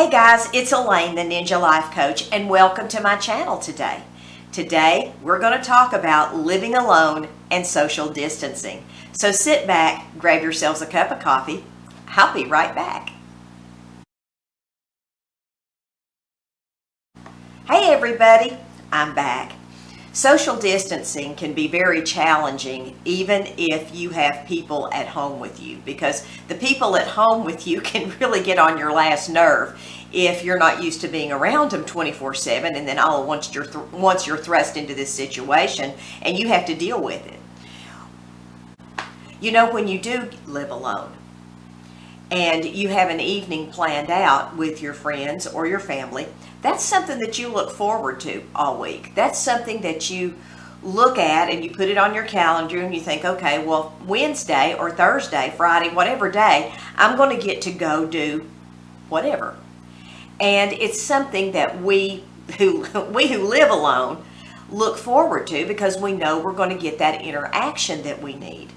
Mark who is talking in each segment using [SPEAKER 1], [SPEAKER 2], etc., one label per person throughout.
[SPEAKER 1] Hey guys, it's Elaine, the Ninja Life Coach, and welcome to my channel today. Today, we're going to talk about living alone and social distancing. So sit back, grab yourselves a cup of coffee. I'll be right back. Hey everybody, I'm back. Social distancing can be very challenging even if you have people at home with you, because the people at home with you can really get on your last nerve if you're not used to being around them 24/7, and then all once you're thrust into this situation and you have to deal with it. You know, when you do live alone and you have an evening planned out with your friends or your family, that's something that you look forward to all week. That's something that you look at and you put it on your calendar and you think, okay, well, Wednesday or Thursday, Friday, whatever day, I'm going to get to go do whatever. And it's something that we who live alone look forward to, because we know we're going to get that interaction that we need.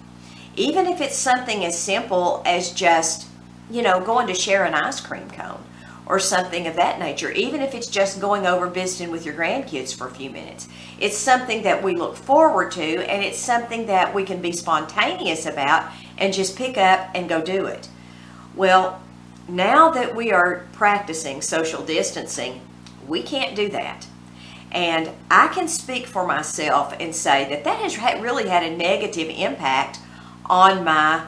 [SPEAKER 1] Even if it's something as simple as just, going to share an ice cream cone or something of that nature, even if it's just going over visiting with your grandkids for a few minutes. It's something that we look forward to, and it's something that we can be spontaneous about and just pick up and go do it. Well, now that we are practicing social distancing, we can't do that. And I can speak for myself and say that that has really had a negative impact on my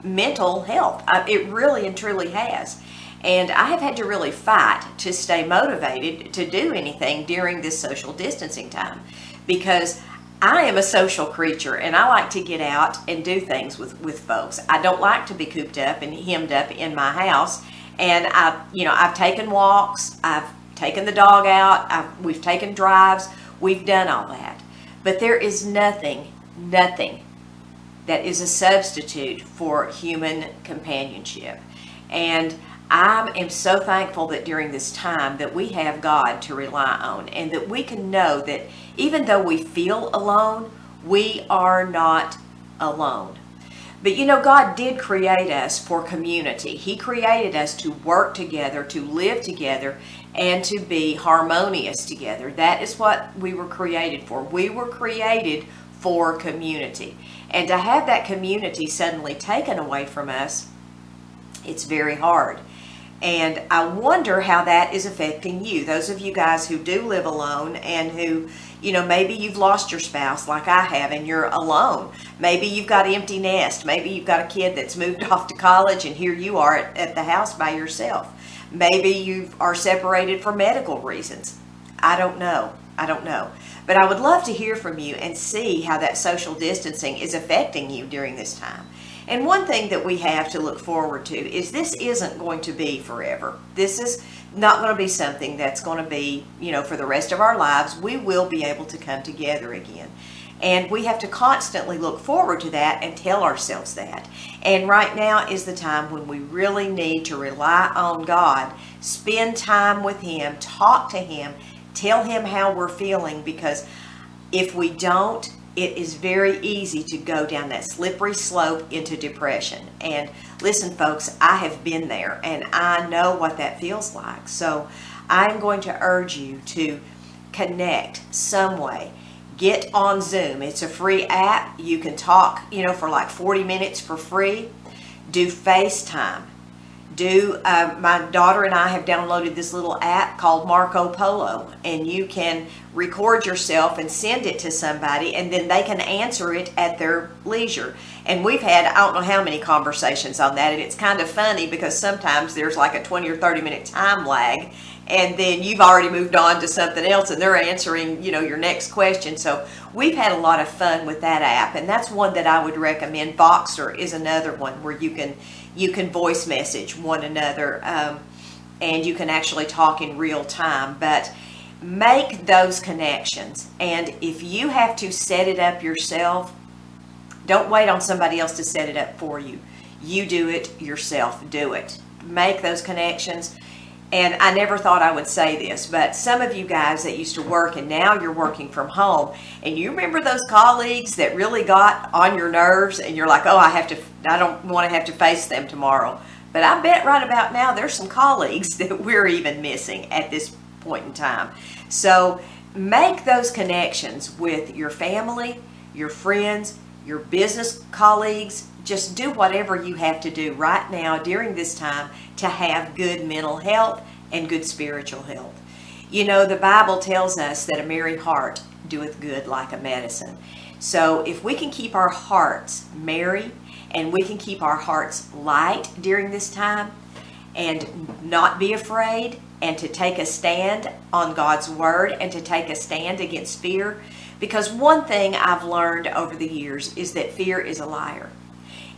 [SPEAKER 1] mental health. It really and truly has. And I have had to really fight to stay motivated to do anything during this social distancing time, because I am a social creature and I like to get out and do things with folks. I don't like to be cooped up and hemmed up in my house. And I've taken walks, I've taken the dog out, we've taken drives, we've done all that. But there is nothing that is a substitute for human companionship. And I am so thankful that during this time that we have God to rely on, and that we can know that even though we feel alone, we are not alone. But God did create us for community. He created us to work together, to live together, and to be harmonious together. That is what we were created for. We were created for community. And to have that community suddenly taken away from us, it's very hard. And I wonder how that is affecting you. Those of you guys who do live alone and who, maybe you've lost your spouse like I have and you're alone. Maybe you've got an empty nest. Maybe you've got a kid that's moved off to college and here you are at the house by yourself. Maybe you are separated for medical reasons. I don't know. But I would love to hear from you and see how that social distancing is affecting you during this time. And one thing that we have to look forward to is this isn't going to be forever. This is not going to be something that's going to be, for the rest of our lives. We will be able to come together again. And we have to constantly look forward to that and tell ourselves that. And right now is the time when we really need to rely on God, spend time with Him, talk to Him, tell Him how we're feeling, because if we don't, it is very easy to go down that slippery slope into depression. And listen, folks, I have been there and I know what that feels like. So I'm going to urge you to connect some way. Get on Zoom. It's a free app. You can talk, for like 40 minutes for free. Do FaceTime. My daughter and I have downloaded this little app called Marco Polo, and you can record yourself and send it to somebody, and then they can answer it at their leisure. And we've had, I don't know how many conversations on that, and it's kind of funny because sometimes there's like a 20 or 30 minute time lag, and then you've already moved on to something else and they're answering, your next question. So we've had a lot of fun with that app, and that's one that I would recommend. Voxer is another one where you can voice message one another, and you can actually talk in real time. But make those connections. And if you have to set it up yourself, don't wait on somebody else to set it up for you. You do it yourself. Do it. Make those connections. And I never thought I would say this, but some of you guys that used to work and now you're working from home, and you remember those colleagues that really got on your nerves and you're like, oh, I don't want to have to face them tomorrow. But I bet right about now there's some colleagues that we're even missing at this point in time. So make those connections with your family, your friends, your business colleagues. Just do whatever you have to do right now during this time to have good mental health and good spiritual health. You know, the Bible tells us that a merry heart doeth good like a medicine. So if we can keep our hearts merry and we can keep our hearts light during this time and not be afraid and to take a stand on God's word and to take a stand against fear, because one thing I've learned over the years is that fear is a liar.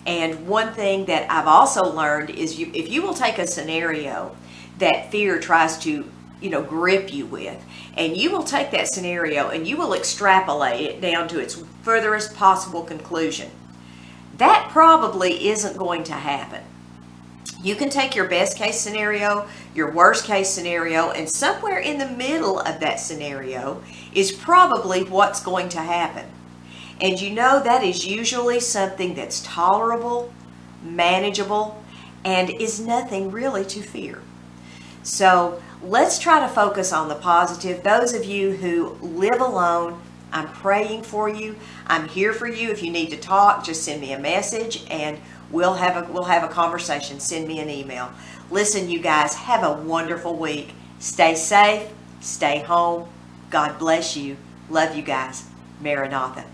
[SPEAKER 1] And one thing that I've also learned is if you will take a scenario that fear tries to grip you with, and you will take that scenario and you will extrapolate it down to its furthest possible conclusion, that probably isn't going to happen. You can take your best case scenario, your worst case scenario, and somewhere in the middle of that scenario is probably what's going to happen. And you know that is usually something that's tolerable, manageable, and is nothing really to fear. So let's try to focus on the positive. Those of you who live alone, I'm praying for you. I'm here for you. If you need to talk, just send me a message and we'll have a conversation. Send me an email. Listen, you guys, have a wonderful week. Stay safe. Stay home. God bless you. Love you guys. Maranatha.